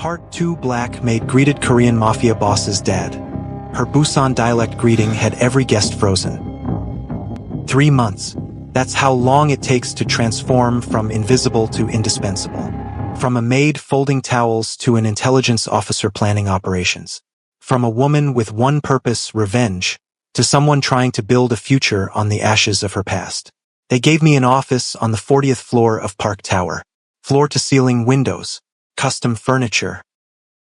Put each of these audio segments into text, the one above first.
Part 2. Black Maid greeted Korean Mafia boss's dad. Her Busan Dialect greeting had every guest frozen. 3 months. That's how long it takes to transform from invisible to indispensable. From a maid folding towels to an intelligence officer planning operations. From a woman with one purpose, revenge, to someone trying to build a future on the ashes of her past. They gave me an office on the 40th floor of Park Tower. Floor-to-ceiling windows. Custom furniture.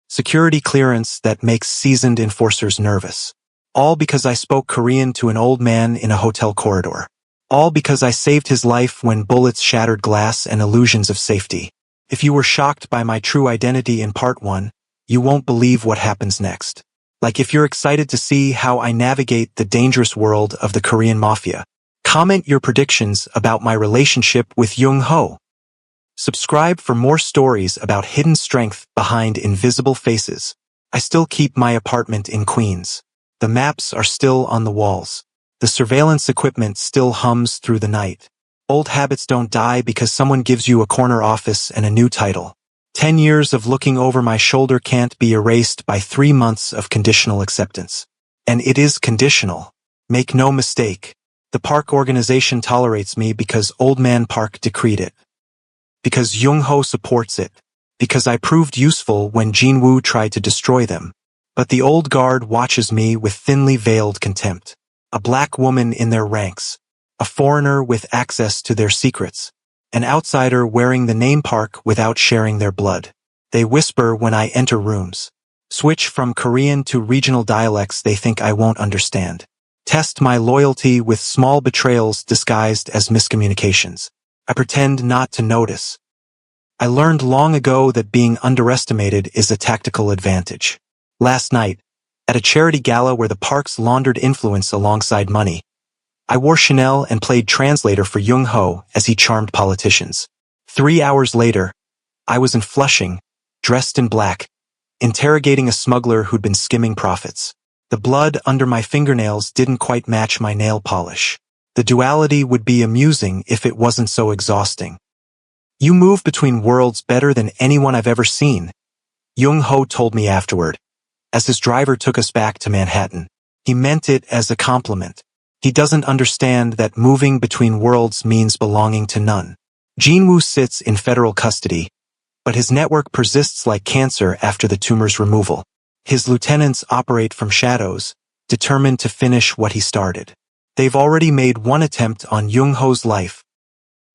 Security clearance that makes seasoned enforcers nervous. All because I spoke Korean to an old man in a hotel corridor. All because I saved his life when bullets shattered glass and illusions of safety. If you were shocked by my true identity in Part 1, you won't believe what happens next. Like if you're excited to see how I navigate the dangerous world of the Korean Mafia, comment your predictions about my relationship with Jung Ho. Subscribe for more stories about hidden strength behind invisible faces. I still keep my apartment in Queens. The maps are still on the walls. The surveillance equipment still hums through the night. Old habits don't die because someone gives you a corner office and a new title. 10 years of looking over my shoulder can't be erased by 3 months of conditional acceptance. And it is conditional. Make no mistake. The park organization tolerates me because Old Man Park decreed it. Because Jung Ho supports it. Because I proved useful when Jinwoo tried to destroy them. But the old guard watches me with thinly veiled contempt. A black woman in their ranks. A foreigner with access to their secrets. An outsider wearing the name Park without sharing their blood. They whisper when I enter rooms. Switch from Korean to regional dialects they think I won't understand. Test my loyalty with small betrayals disguised as miscommunications. I pretend not to notice. I learned long ago that being underestimated is a tactical advantage. Last night, at a charity gala where the parks laundered influence alongside money, I wore Chanel and played translator for Jung Ho as he charmed politicians. 3 hours later, I was in Flushing, dressed in black, interrogating a smuggler who'd been skimming profits. The blood under my fingernails didn't quite match my nail polish. The duality would be amusing if it wasn't so exhausting. You move between worlds better than anyone I've ever seen, Jung Ho told me afterward, as his driver took us back to Manhattan. He meant it as a compliment. He doesn't understand that moving between worlds means belonging to none. Jinwoo sits in federal custody, but his network persists like cancer after the tumor's removal. His lieutenants operate from shadows, determined to finish what he started. They've already made one attempt on Jung Ho's life.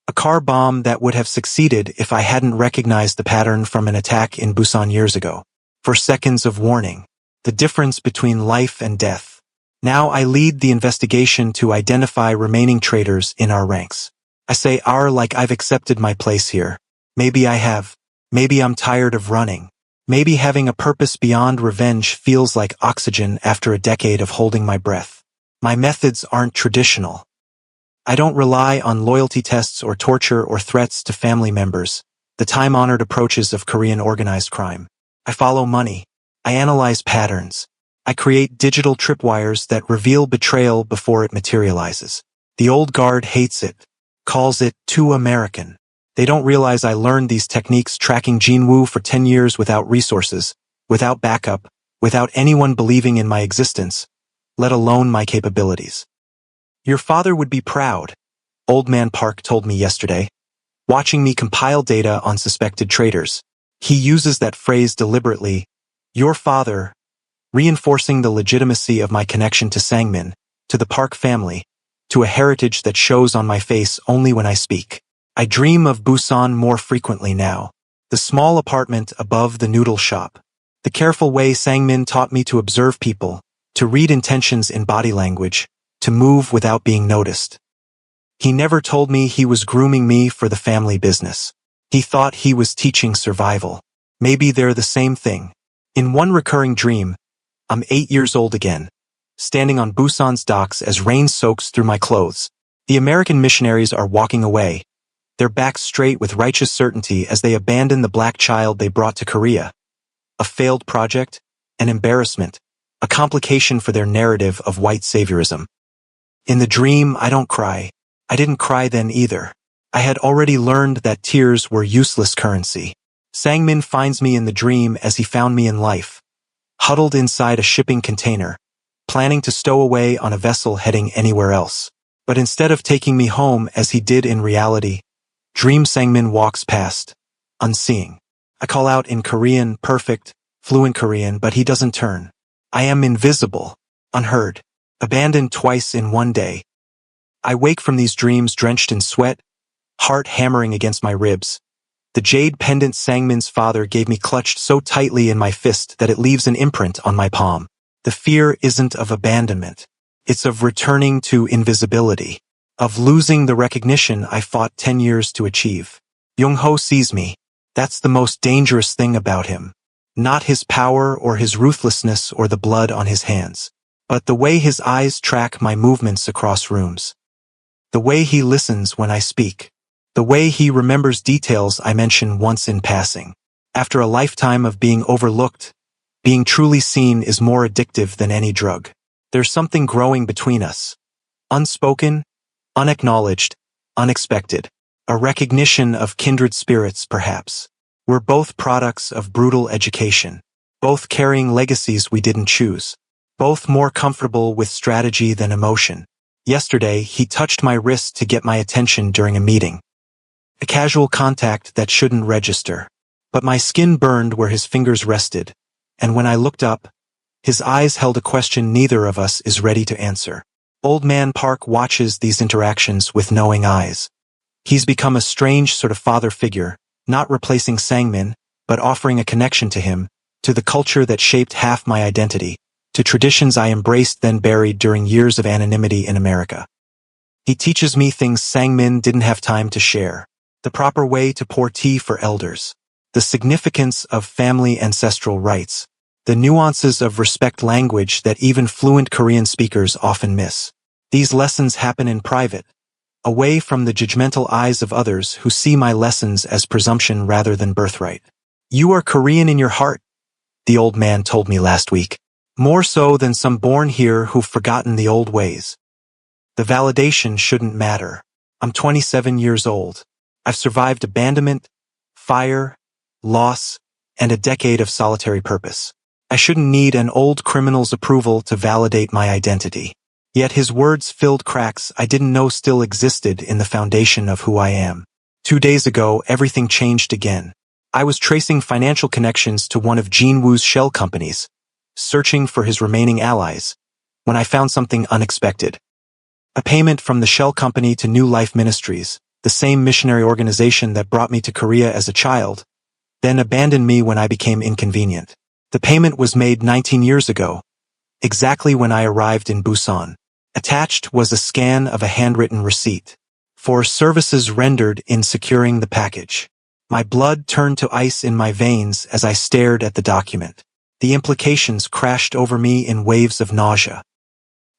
A car bomb that would have succeeded if I hadn't recognized the pattern from an attack in Busan years ago. For seconds of warning. The difference between life and death. Now I lead the investigation to identify remaining traitors in our ranks. I say our like I've accepted my place here. Maybe I have. Maybe I'm tired of running. Maybe having a purpose beyond revenge feels like oxygen after a decade of holding my breath. My methods aren't traditional. I don't rely on loyalty tests or torture or threats to family members, the time-honored approaches of Korean organized crime. I follow money. I analyze patterns. I create digital tripwires that reveal betrayal before it materializes. The old guard hates it, calls it too American. They don't realize I learned these techniques tracking Jinwoo for 10 years without resources, without backup, without anyone believing in my existence, let alone my capabilities. Your father would be proud, Old Man Park told me yesterday, watching me compile data on suspected traitors. He uses that phrase deliberately, your father, reinforcing the legitimacy of my connection to Sangmin, to the Park family, to a heritage that shows on my face only when I speak. I dream of Busan more frequently now. The small apartment above the noodle shop. The careful way Sangmin taught me to observe people, to read intentions in body language, to move without being noticed. He never told me he was grooming me for the family business. He thought he was teaching survival. Maybe they're the same thing. In one recurring dream, I'm 8 years old again, standing on Busan's docks as rain soaks through my clothes. The American missionaries are walking away, their backs straight with righteous certainty as they abandon the black child they brought to Korea. A failed project, an embarrassment, a complication for their narrative of white saviorism. In the dream, I don't cry. I didn't cry then either. I had already learned that tears were useless currency. Sangmin finds me in the dream as he found me in life, huddled inside a shipping container, planning to stow away on a vessel heading anywhere else. But instead of taking me home as he did in reality, Dream Sangmin walks past, unseeing. I call out in Korean, perfect, fluent Korean, but he doesn't turn. I am invisible, unheard, abandoned twice in one day. I wake from these dreams drenched in sweat, heart hammering against my ribs. The jade pendant Sangmin's father gave me clutched so tightly in my fist that it leaves an imprint on my palm. The fear isn't of abandonment. It's of returning to invisibility, of losing the recognition I fought 10 years to achieve. Young-ho sees me. That's the most dangerous thing about him. Not his power or his ruthlessness or the blood on his hands, but the way his eyes track my movements across rooms. The way he listens when I speak. The way he remembers details I mention once in passing. After a lifetime of being overlooked, being truly seen is more addictive than any drug. There's something growing between us. Unspoken, unacknowledged, unexpected. A recognition of kindred spirits, perhaps. We're both products of brutal education. Both carrying legacies we didn't choose. Both more comfortable with strategy than emotion. Yesterday, he touched my wrist to get my attention during a meeting. A casual contact that shouldn't register. But my skin burned where his fingers rested, and when I looked up, his eyes held a question neither of us is ready to answer. Old Man Park watches these interactions with knowing eyes. He's become a strange sort of father figure, not replacing Sangmin, but offering a connection to him, to the culture that shaped half my identity, to traditions I embraced then buried during years of anonymity in America. He teaches me things Sangmin didn't have time to share. The proper way to pour tea for elders. The significance of family ancestral rites. The nuances of respect language that even fluent Korean speakers often miss. These lessons happen in private, away from the judgmental eyes of others who see my lessons as presumption rather than birthright. You are Korean in your heart, the old man told me last week. More so than some born here who've forgotten the old ways. The validation shouldn't matter. I'm 27 years old. I've survived abandonment, fire, loss, and a decade of solitary purpose. I shouldn't need an old criminal's approval to validate my identity. Yet his words filled cracks I didn't know still existed in the foundation of who I am. 2 days ago, everything changed again. I was tracing financial connections to one of Jinwoo's shell companies, searching for his remaining allies, when I found something unexpected. A payment from the shell company to New Life Ministries, the same missionary organization that brought me to Korea as a child, then abandoned me when I became inconvenient. The payment was made 19 years ago, exactly when I arrived in Busan. Attached was a scan of a handwritten receipt for services rendered in securing the package. My blood turned to ice in my veins as I stared at the document. The implications crashed over me in waves of nausea.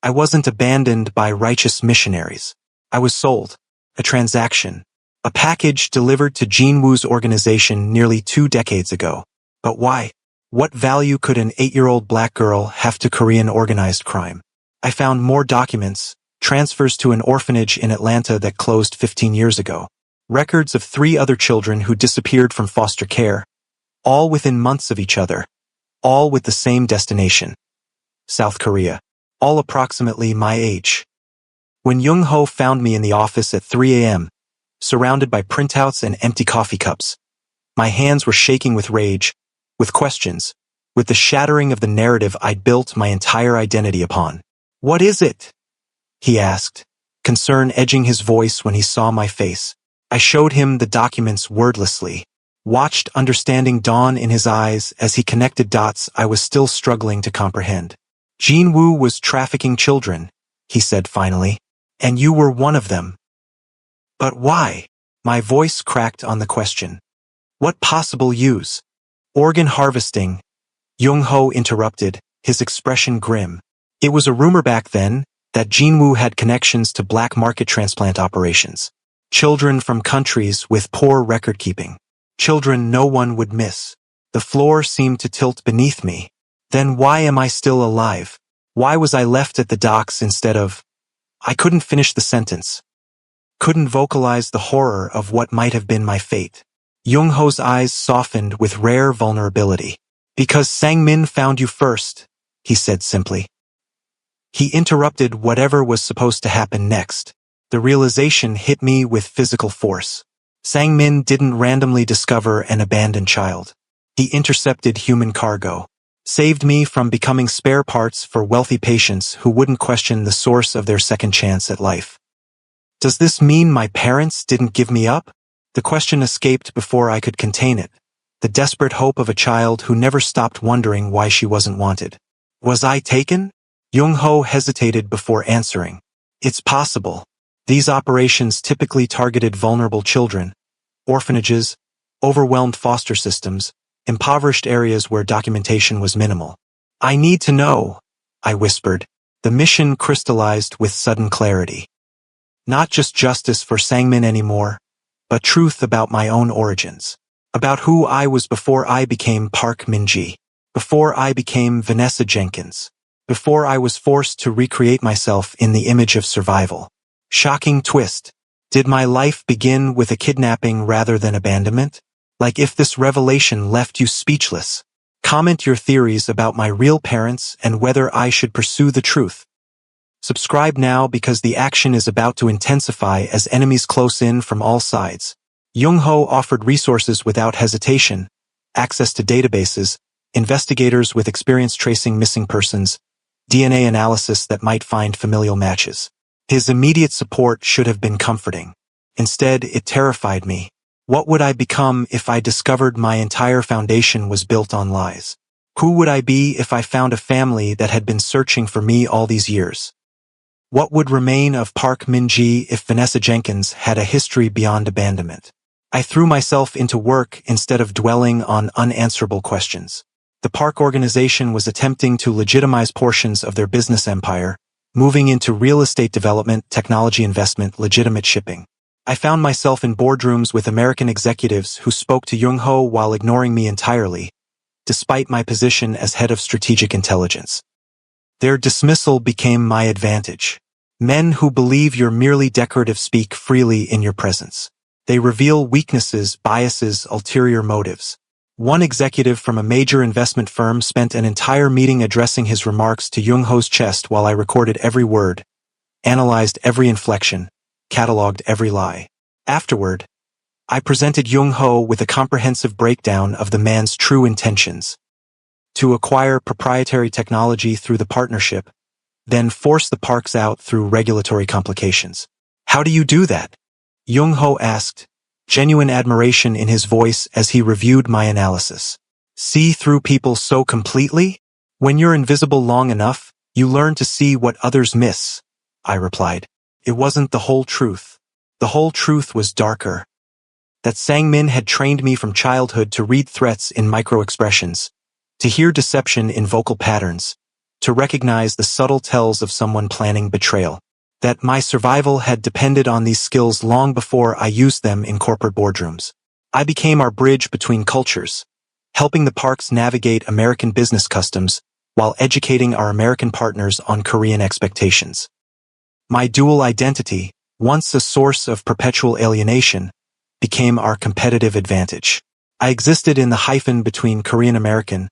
I wasn't abandoned by righteous missionaries. I was sold. A transaction. A package delivered to Jinwoo's organization nearly 2 decades ago. But why? What value could an 8-year-old black girl have to Korean organized crime? I found more documents, transfers to an orphanage in Atlanta that closed 15 years ago. Records of 3 other children who disappeared from foster care. All within months of each other. All with the same destination. South Korea. All approximately my age. When Young-ho found me in the office at 3 a.m., surrounded by printouts and empty coffee cups, my hands were shaking with rage, with questions, with the shattering of the narrative I'd built my entire identity upon. What is it? He asked, concern edging his voice when he saw my face. I showed him the documents wordlessly, watched understanding dawn in his eyes as he connected dots I was still struggling to comprehend. Jinwoo was trafficking children, he said finally, and you were one of them. But why? My voice cracked on the question. What possible use? Organ harvesting, Young-ho interrupted, his expression grim. It was a rumor back then that Jinwoo had connections to black market transplant operations. Children from countries with poor record-keeping. Children no one would miss. The floor seemed to tilt beneath me. Then why am I still alive? Why was I left at the docks instead of... I couldn't finish the sentence. Couldn't vocalize the horror of what might have been my fate. Jung-ho's eyes softened with rare vulnerability. Because Sang-min found you first, he said simply. He interrupted whatever was supposed to happen next. The realization hit me with physical force. Sang-min didn't randomly discover an abandoned child. He intercepted human cargo. Saved me from becoming spare parts for wealthy patients who wouldn't question the source of their second chance at life. Does this mean my parents didn't give me up? The question escaped before I could contain it. The desperate hope of a child who never stopped wondering why she wasn't wanted. Was I taken? Jung-ho hesitated before answering. It's possible. These operations typically targeted vulnerable children, orphanages, overwhelmed foster systems, impoverished areas where documentation was minimal. I need to know, I whispered. The mission crystallized with sudden clarity. Not just justice for Sang-min anymore, but truth about my own origins. About who I was before I became Park Min-ji. Before I became Vanessa Jenkins. Before I was forced to recreate myself in the image of survival. Shocking twist. Did my life begin with a kidnapping rather than abandonment? Like if this revelation left you speechless. Comment your theories about my real parents and whether I should pursue the truth. Subscribe now because the action is about to intensify as enemies close in from all sides. Jung-ho offered resources without hesitation, access to databases, investigators with experience tracing missing persons, DNA analysis that might find familial matches. His immediate support should have been comforting. Instead, it terrified me. What would I become if I discovered my entire foundation was built on lies? Who would I be if I found a family that had been searching for me all these years? What would remain of Park Min-ji if Vanessa Jenkins had a history beyond abandonment? I threw myself into work instead of dwelling on unanswerable questions. The Park organization was attempting to legitimize portions of their business empire, moving into real estate development, technology investment, legitimate shipping. I found myself in boardrooms with American executives who spoke to Jung-ho while ignoring me entirely, despite my position as head of strategic intelligence. Their dismissal became my advantage. Men who believe you're merely decorative speak freely in your presence. They reveal weaknesses, biases, ulterior motives. One executive from a major investment firm spent an entire meeting addressing his remarks to Jung-ho's chest while I recorded every word, analyzed every inflection, catalogued every lie. Afterward, I presented Jung-ho with a comprehensive breakdown of the man's true intentions. To acquire proprietary technology through the partnership, then force the parks out through regulatory complications. How do you do that? Jung-ho asked, genuine admiration in his voice as he reviewed my analysis. See through people so completely? When you're invisible long enough, you learn to see what others miss, I replied. It wasn't the whole truth. The whole truth was darker. That Sang-min had trained me from childhood to read threats in micro-expressions, to hear deception in vocal patterns, to recognize the subtle tells of someone planning betrayal. That my survival had depended on these skills long before I used them in corporate boardrooms. I became our bridge between cultures, helping the parks navigate American business customs while educating our American partners on Korean expectations. My dual identity, once a source of perpetual alienation, became our competitive advantage. I existed in the hyphen between Korean-American,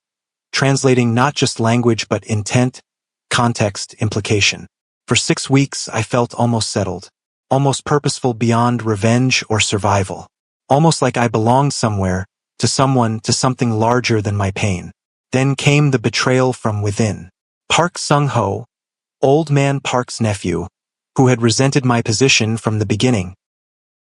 translating not just language but intent, context, implication. For 6 weeks, I felt almost settled, almost purposeful beyond revenge or survival, almost like I belonged somewhere, to someone, to something larger than my pain. Then came the betrayal from within. Park Sung-ho, old man Park's nephew, who had resented my position from the beginning,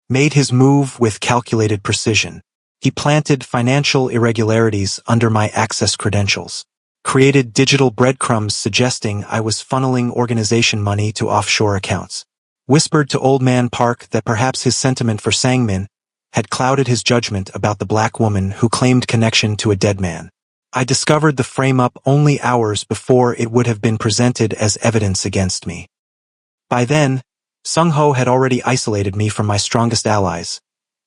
made his move with calculated precision. He planted financial irregularities under my access credentials. Created digital breadcrumbs suggesting I was funneling organization money to offshore accounts. Whispered to Old Man Park that perhaps his sentiment for Sang-min had clouded his judgment about the black woman who claimed connection to a dead man. I discovered the frame-up only hours before it would have been presented as evidence against me. By then, Sung-ho had already isolated me from my strongest allies,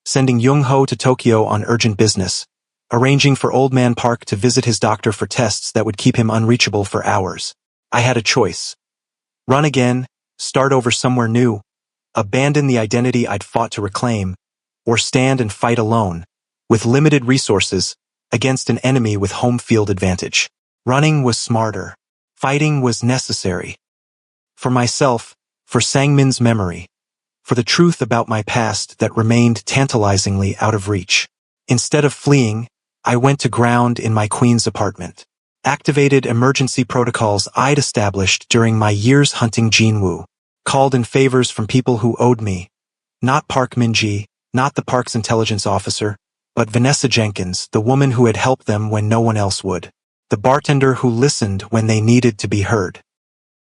sending Jung-ho to Tokyo on urgent business, arranging for Old Man Park to visit his doctor for tests that would keep him unreachable for hours. I had a choice. Run again, start over somewhere new, abandon the identity I'd fought to reclaim, or stand and fight alone, with limited resources, against an enemy with home field advantage. Running was smarter. Fighting was necessary. For myself, for Sangmin's memory, for the truth about my past that remained tantalizingly out of reach. Instead of fleeing, I went to ground in my queen's apartment. Activated emergency protocols I'd established during my years hunting Jinwoo. Called in favors from people who owed me. Not Park Min-ji, not the park's intelligence officer, but Vanessa Jenkins, the woman who had helped them when no one else would. The bartender who listened when they needed to be heard.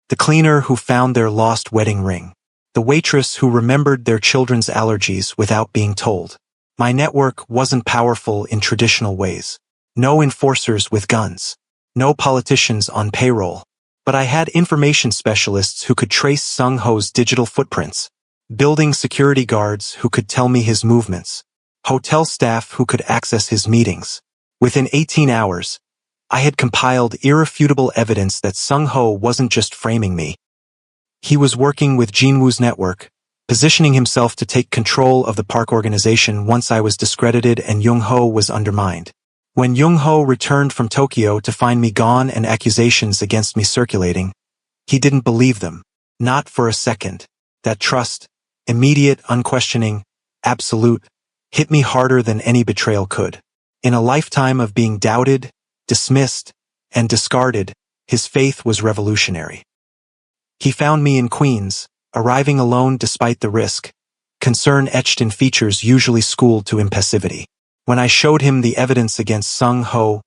The cleaner who found their lost wedding ring. The waitress who remembered their children's allergies without being told. My network wasn't powerful in traditional ways. No enforcers with guns. No politicians on payroll. But I had information specialists who could trace Sung-ho's digital footprints. Building security guards who could tell me his movements. Hotel staff who could access his meetings. Within 18 hours, I had compiled irrefutable evidence that Sung-ho wasn't just framing me. He was working with Jinwoo's network, positioning himself to take control of the park organization once I was discredited and Jung-ho was undermined. When Jung-ho returned from Tokyo to find me gone and accusations against me circulating, he didn't believe them. Not for a second. That trust, immediate, unquestioning, absolute, hit me harder than any betrayal could. In a lifetime of being doubted, dismissed, and discarded, his faith was revolutionary. He found me in Queens, arriving alone despite the risk, concern etched in features usually schooled to impassivity. When I showed him the evidence against Sung-ho,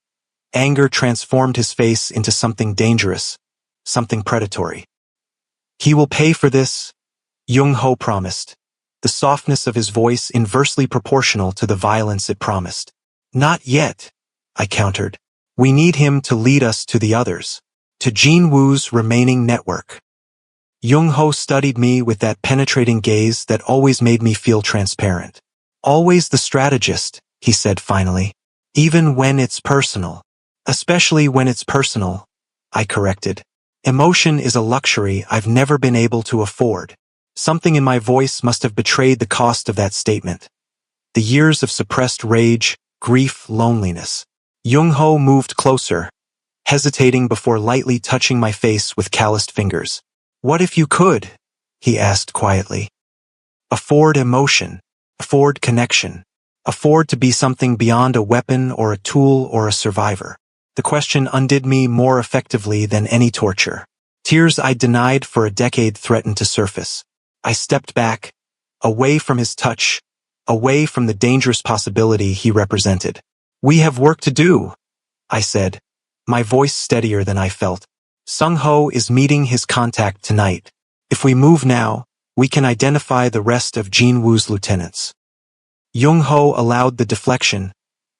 anger transformed his face into something dangerous, something predatory. He will pay for this, Jung-ho promised, the softness of his voice inversely proportional to the violence it promised. Not yet, I countered. We need him to lead us to the others, to Jinwoo's remaining network. Jung-ho studied me with that penetrating gaze that always made me feel transparent. Always the strategist, he said finally. Even when it's personal. Especially when it's personal, I corrected. Emotion is a luxury I've never been able to afford. Something in my voice must have betrayed the cost of that statement. The years of suppressed rage, grief, loneliness. Jung-ho moved closer, hesitating before lightly touching my face with calloused fingers. What if you could? He asked quietly. Afford emotion, afford connection, afford to be something beyond a weapon or a tool or a survivor. The question undid me more effectively than any torture. Tears I denied for a decade threatened to surface. I stepped back, away from his touch, away from the dangerous possibility he represented. We have work to do, I said, my voice steadier than I felt. Sung-ho is meeting his contact tonight. If we move now, we can identify the rest of Jinwoo's lieutenants. Jung-ho allowed the deflection,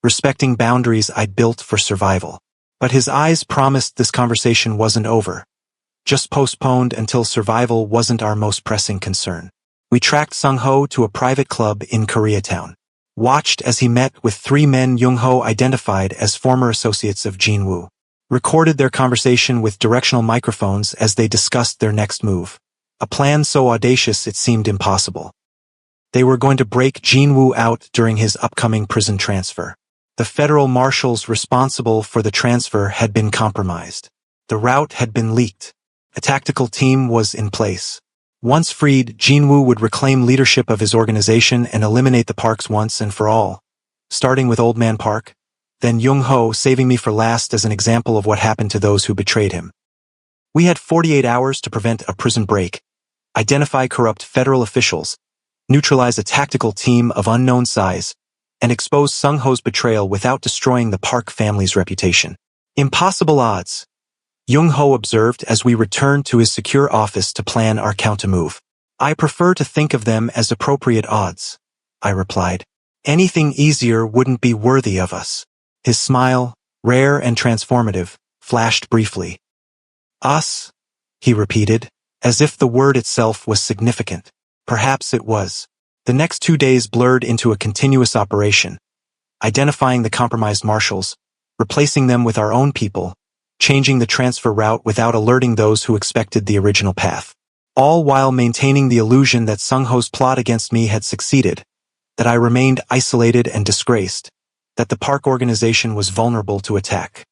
respecting boundaries I'd built for survival. But his eyes promised this conversation wasn't over. Just postponed until survival wasn't our most pressing concern. We tracked Sung-ho to a private club in Koreatown. Watched as he met with 3 men Jung-ho identified as former associates of Jinwoo. Recorded their conversation with directional microphones as they discussed their next move. A plan so audacious it seemed impossible. They were going to break Jinwoo out during his upcoming prison transfer. The federal marshals responsible for the transfer had been compromised. The route had been leaked. A tactical team was in place. Once freed, Jinwoo would reclaim leadership of his organization and eliminate the parks once and for all. Starting with Old Man Park, then Jung-ho saving me for last as an example of what happened to those who betrayed him. We had 48 hours to prevent a prison break, identify corrupt federal officials, neutralize a tactical team of unknown size, and expose Sung-ho's betrayal without destroying the Park family's reputation. Impossible odds, Jung-ho observed as we returned to his secure office to plan our countermove. I prefer to think of them as appropriate odds, I replied. Anything easier wouldn't be worthy of us. His smile, rare and transformative, flashed briefly. Us, he repeated, as if the word itself was significant. Perhaps it was. The next 2 days blurred into a continuous operation, identifying the compromised marshals, replacing them with our own people, changing the transfer route without alerting those who expected the original path. All while maintaining the illusion that Sung-ho's plot against me had succeeded, that I remained isolated and disgraced, that the park organization was vulnerable to attack.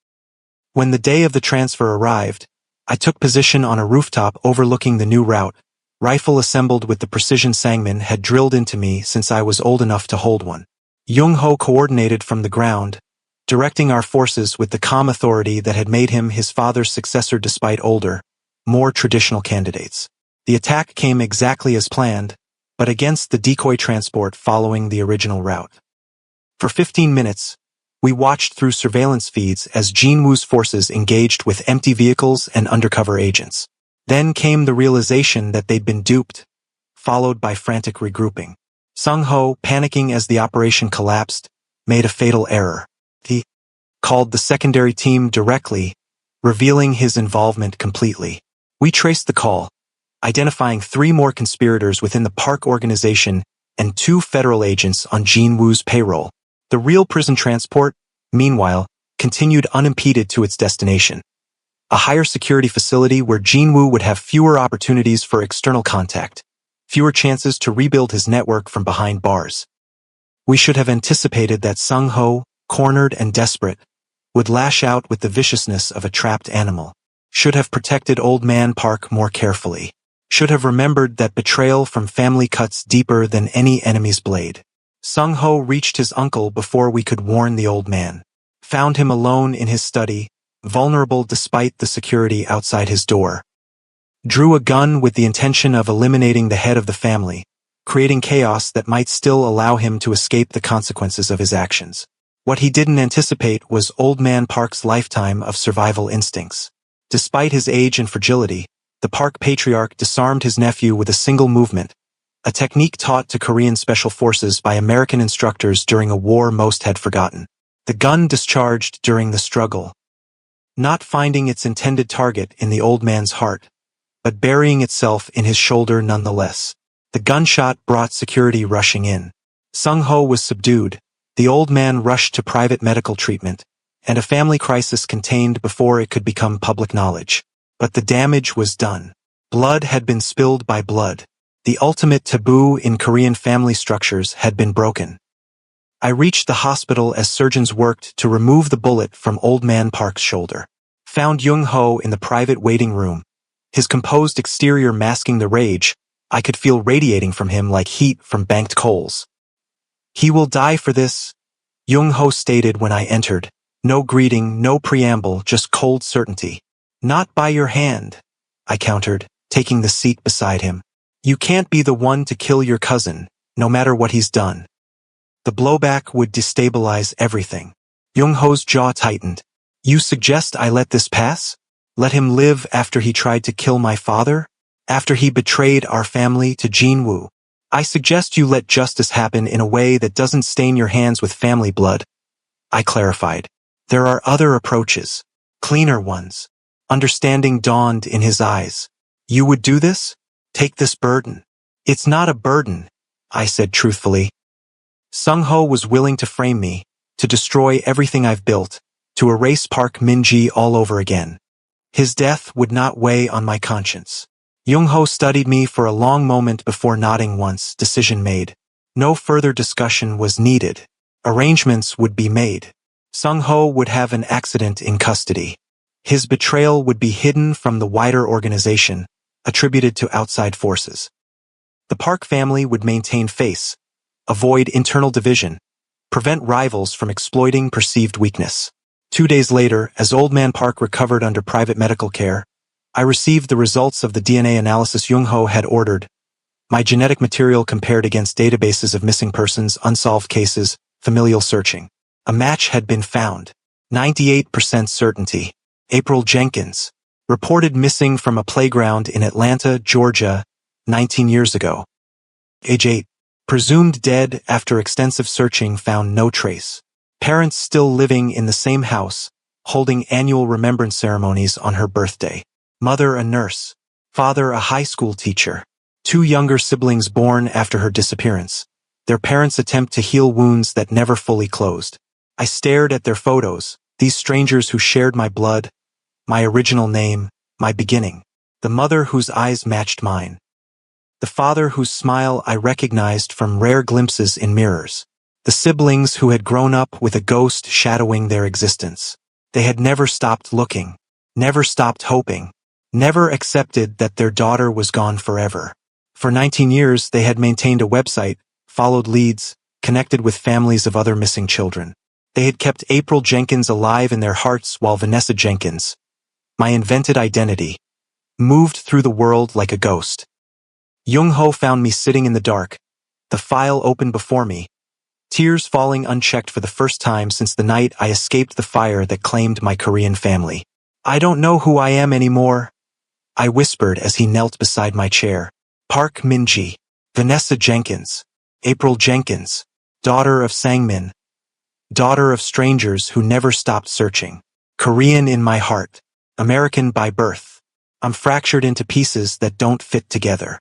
When the day of the transfer arrived, I took position on a rooftop overlooking the new route, rifle assembled with the precision Sangmin had drilled into me since I was old enough to hold one. Jung-ho coordinated from the ground, directing our forces with the calm authority that had made him his father's successor despite older, more traditional candidates. The attack came exactly as planned, but against the decoy transport following the original route. For 15 minutes, we watched through surveillance feeds as Jinwoo's forces engaged with empty vehicles and undercover agents. Then came the realization that they'd been duped, followed by frantic regrouping. Sung-ho, panicking as the operation collapsed, made a fatal error. He called the secondary team directly, revealing his involvement completely. We traced the call, identifying 3 more conspirators within the park organization and 2 federal agents on Jinwoo's payroll. The real prison transport, meanwhile, continued unimpeded to its destination. A higher security facility where Jinwoo would have fewer opportunities for external contact, fewer chances to rebuild his network from behind bars. We should have anticipated that Sung-ho, cornered and desperate, would lash out with the viciousness of a trapped animal. Should have protected Old Man Park more carefully. Should have remembered that betrayal from family cuts deeper than any enemy's blade. Sung-ho reached his uncle before we could warn the old man. Found him alone in his study, vulnerable despite the security outside his door. Drew a gun with the intention of eliminating the head of the family, creating chaos that might still allow him to escape the consequences of his actions. What he didn't anticipate was Old Man Park's lifetime of survival instincts. Despite his age and fragility, the park patriarch disarmed his nephew with a single movement, a technique taught to Korean special forces by American instructors during a war most had forgotten. The gun discharged during the struggle, not finding its intended target in the old man's heart, but burying itself in his shoulder nonetheless. The gunshot brought security rushing in. Sung-ho was subdued, the old man rushed to private medical treatment, and a family crisis contained before it could become public knowledge. But the damage was done. Blood had been spilled by blood. The ultimate taboo in Korean family structures had been broken. I reached the hospital as surgeons worked to remove the bullet from Old Man Park's shoulder. Found Jung-ho in the private waiting room, his composed exterior masking the rage I could feel radiating from him like heat from banked coals. "He will die for this," Jung-ho stated when I entered. No greeting, no preamble, just cold certainty. "Not by your hand," I countered, taking the seat beside him. "You can't be the one to kill your cousin, no matter what he's done. The blowback would destabilize everything." Jung-ho's jaw tightened. "You suggest I let this pass? Let him live after he tried to kill my father? After he betrayed our family to Jinwoo? I suggest you let justice happen in a way that doesn't stain your hands with family blood," I clarified. "There are other approaches. Cleaner ones." Understanding dawned in his eyes. "You would do this? Take this burden?" "It's not a burden," I said truthfully. Sung-ho was willing to frame me, to destroy everything I've built, to erase Park Min-ji all over again. His death would not weigh on my conscience. Jung-ho studied me for a long moment before nodding once, decision made. No further discussion was needed. Arrangements would be made. Sung-ho would have an accident in custody. His betrayal would be hidden from the wider organization, attributed to outside forces. The Park family would maintain face, avoid internal division, prevent rivals from exploiting perceived weakness. 2 days later, as Old Man Park recovered under private medical care, I received the results of the DNA analysis Jung-ho had ordered. My genetic material compared against databases of missing persons, unsolved cases, familial searching. A match had been found. 98% certainty. April Jenkins. Reported missing from a playground in Atlanta, Georgia, 19 years ago. Age 8. Presumed dead after extensive searching found no trace. Parents still living in the same house, holding annual remembrance ceremonies on her birthday. Mother a nurse. Father a high school teacher. 2 younger siblings born after her disappearance. Their parents attempt to heal wounds that never fully closed. I stared at their photos, these strangers who shared my blood, my original name, my beginning. The mother whose eyes matched mine. The father whose smile I recognized from rare glimpses in mirrors. The siblings who had grown up with a ghost shadowing their existence. They had never stopped looking, never stopped hoping, never accepted that their daughter was gone forever. For 19 years, they had maintained a website, followed leads, connected with families of other missing children. They had kept April Jenkins alive in their hearts while Vanessa Jenkins, my invented identity, moved through the world like a ghost. Jung-ho found me sitting in the dark, the file open before me, tears falling unchecked for the first time since the night I escaped the fire that claimed my Korean family. "I don't know who I am anymore," I whispered as he knelt beside my chair. Park Min-ji, Vanessa Jenkins, April Jenkins, daughter of Sang-min, daughter of strangers who never stopped searching. Korean in my heart, American by birth. I'm fractured into pieces that don't fit together.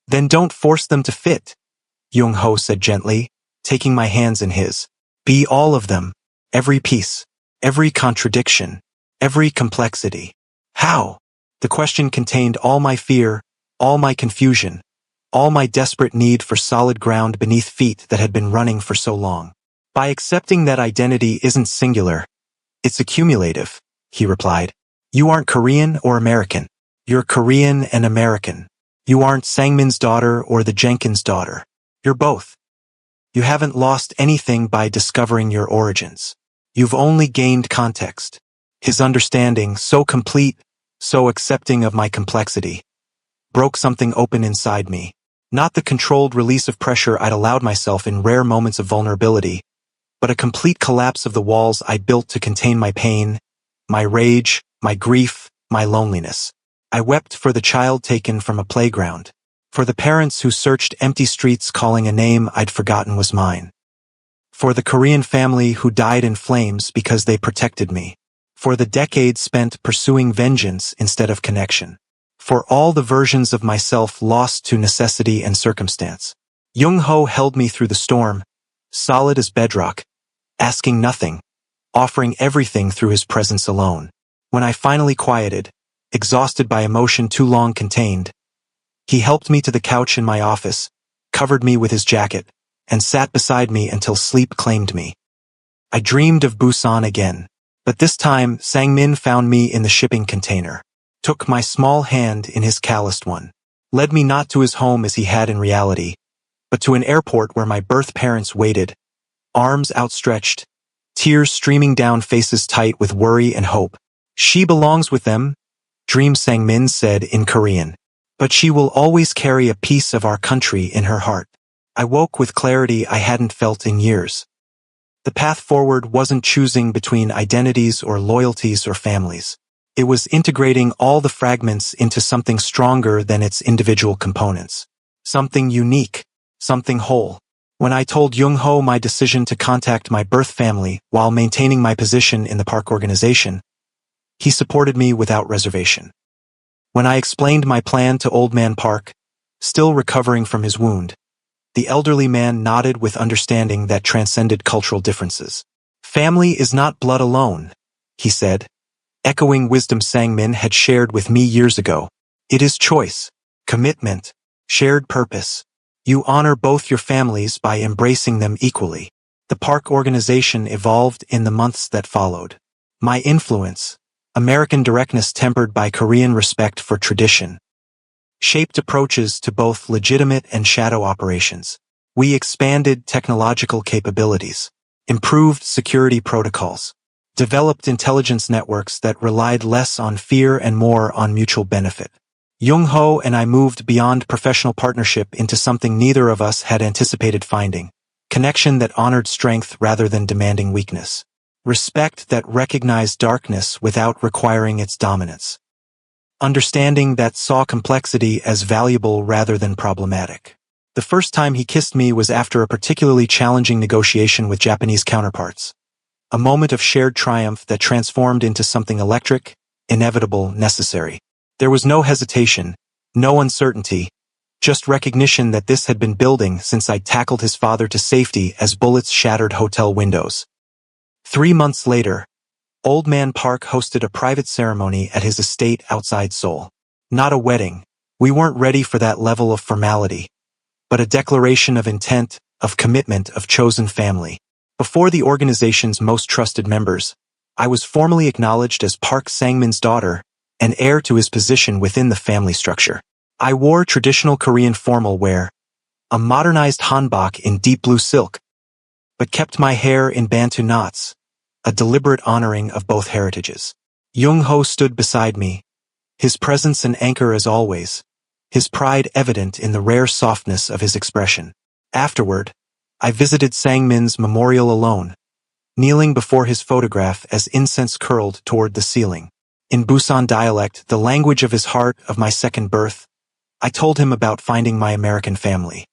"Then don't force them to fit," Jung-ho said gently, taking my hands in his. "Be all of them, every piece, every contradiction, every complexity." How? The question contained all my fear, all my confusion, all my desperate need for solid ground beneath feet that had been running for so long. "By accepting that identity isn't singular, it's accumulative," he replied. "You aren't Korean or American. You're Korean and American. You aren't Sangmin's daughter or the Jenkins daughter. You're both. You haven't lost anything by discovering your origins. You've only gained context." His understanding, so complete, so accepting of my complexity, broke something open inside me. Not the controlled release of pressure I'd allowed myself in rare moments of vulnerability, but a complete collapse of the walls I'd built to contain my pain, my rage, my grief, my loneliness. I wept for the child taken from a playground, for the parents who searched empty streets calling a name I'd forgotten was mine, for the Korean family who died in flames because they protected me, for the decades spent pursuing vengeance instead of connection, for all the versions of myself lost to necessity and circumstance. Jung-ho held me through the storm, solid as bedrock, asking nothing, offering everything through his presence alone. When I finally quieted, exhausted by emotion too long contained, he helped me to the couch in my office, covered me with his jacket, and sat beside me until sleep claimed me. I dreamed of Busan again, but this time Sang-min found me in the shipping container, took my small hand in his calloused one, led me not to his home as he had in reality, but to an airport where my birth parents waited, arms outstretched, tears streaming down faces tight with worry and hope. "She belongs with them," Dream Sang-min said in Korean. "But she will always carry a piece of our country in her heart." I woke with clarity I hadn't felt in years. The path forward wasn't choosing between identities or loyalties or families. It was integrating all the fragments into something stronger than its individual components. Something unique, something whole. When I told Jung-ho my decision to contact my birth family while maintaining my position in the park organization, he supported me without reservation. When I explained my plan to Old Man Park, still recovering from his wound, the elderly man nodded with understanding that transcended cultural differences. "Family is not blood alone," he said, echoing wisdom Sang-min had shared with me years ago. "It is choice, commitment, shared purpose. You honor both your families by embracing them equally." The park organization evolved in the months that followed. My influence, American directness tempered by Korean respect for tradition, shaped approaches to both legitimate and shadow operations. We expanded technological capabilities, improved security protocols, developed intelligence networks that relied less on fear and more on mutual benefit. Jung-ho and I moved beyond professional partnership into something neither of us had anticipated finding, connection that honored strength rather than demanding weakness, respect that recognized darkness without requiring its dominance, understanding that saw complexity as valuable rather than problematic. The first time he kissed me was after a particularly challenging negotiation with Japanese counterparts, a moment of shared triumph that transformed into something electric, inevitable, necessary. There was no hesitation, no uncertainty, just recognition that this had been building since I tackled his father to safety as bullets shattered hotel windows. 3 months later, Old Man Park hosted a private ceremony at his estate outside Seoul. Not a wedding, we weren't ready for that level of formality, but a declaration of intent, of commitment, of chosen family. Before the organization's most trusted members, I was formally acknowledged as Park Sang-min's daughter, and heir to his position within the family structure. I wore traditional Korean formal wear, a modernized hanbok in deep blue silk, but kept my hair in bantu knots, a deliberate honoring of both heritages. Jung-ho stood beside me, his presence an anchor as always, his pride evident in the rare softness of his expression. Afterward, I visited Sang-min's memorial alone, kneeling before his photograph as incense curled toward the ceiling. In Busan dialect, the language of his heart, of my second birth, I told him about finding my American family,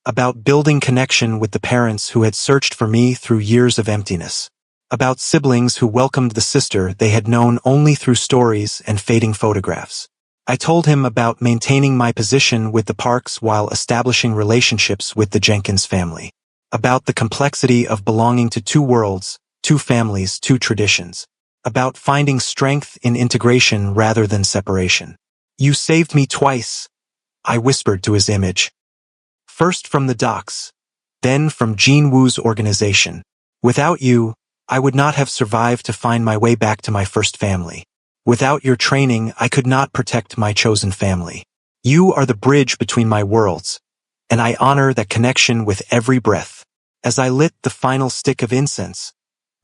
about building connection with the parents who had searched for me through years of emptiness, about siblings who welcomed the sister they had known only through stories and fading photographs. I told him about maintaining my position with the Parks while establishing relationships with the Jenkins family, about the complexity of belonging to two worlds, two families, two traditions, about finding strength in integration rather than separation. "You saved me twice," I whispered to his image. "First from the docks, then from Jean Woo's organization. Without you, I would not have survived to find my way back to my first family. Without your training, I could not protect my chosen family. You are the bridge between my worlds, and I honor that connection with every breath." As I lit the final stick of incense,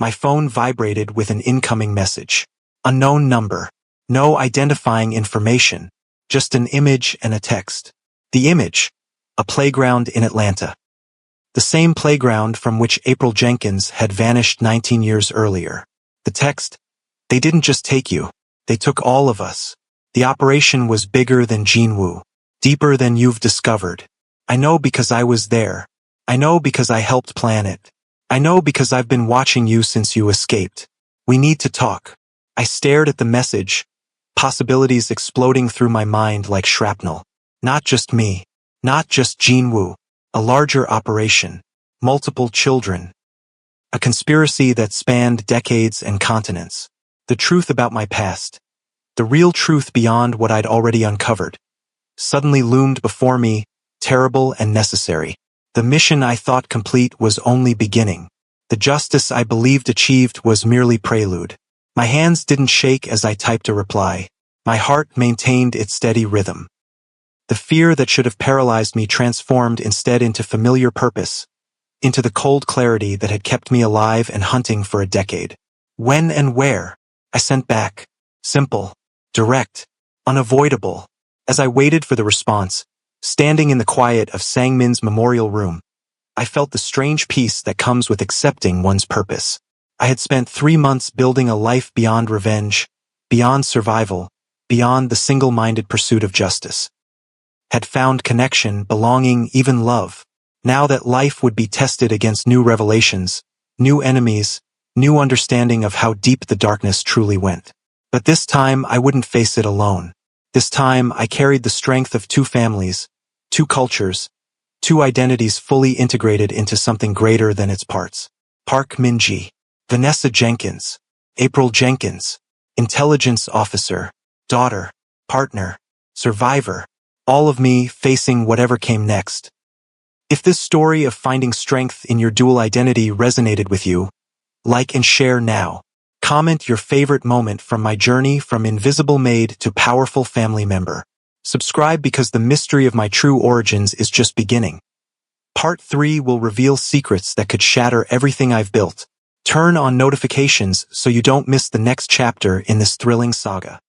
my phone vibrated with an incoming message. Unknown number. No identifying information, just an image and a text. The image, a playground in Atlanta. The same playground from which April Jenkins had vanished 19 years earlier. The text, "They didn't just take you, they took all of us. The operation was bigger than Jean Woo, deeper than you've discovered. I know because I was there. I know because I helped plan it. I know because I've been watching you since you escaped. We need to talk." I stared at the message, possibilities exploding through my mind like shrapnel. Not just me. Not just Jean Woo. A larger operation. Multiple children. A conspiracy that spanned decades and continents. The truth about my past, the real truth beyond what I'd already uncovered, suddenly loomed before me, terrible and necessary. The mission I thought complete was only beginning. The justice I believed achieved was merely prelude. My hands didn't shake as I typed a reply. My heart maintained its steady rhythm. The fear that should have paralyzed me transformed instead into familiar purpose, into the cold clarity that had kept me alive and hunting for a decade. "When and where?" I sent back. Simple, direct, unavoidable. As I waited for the response, standing in the quiet of Sang-min's memorial room, I felt the strange peace that comes with accepting one's purpose. I had spent 3 months building a life beyond revenge, beyond survival, beyond the single-minded pursuit of justice. Had found connection, belonging, even love. Now that life would be tested against new revelations, new enemies, new understanding of how deep the darkness truly went. But this time I wouldn't face it alone. This time I carried the strength of two families, two cultures, two identities fully integrated into something greater than its parts. Park Min-ji, Vanessa Jenkins, April Jenkins, intelligence officer, daughter, partner, survivor, all of me facing whatever came next. If this story of finding strength in your dual identity resonated with you, like and share now. Comment your favorite moment from my journey from invisible maid to powerful family member. Subscribe because the mystery of my true origins is just beginning. Part 3 will reveal secrets that could shatter everything I've built. Turn on notifications so you don't miss the next chapter in this thrilling saga.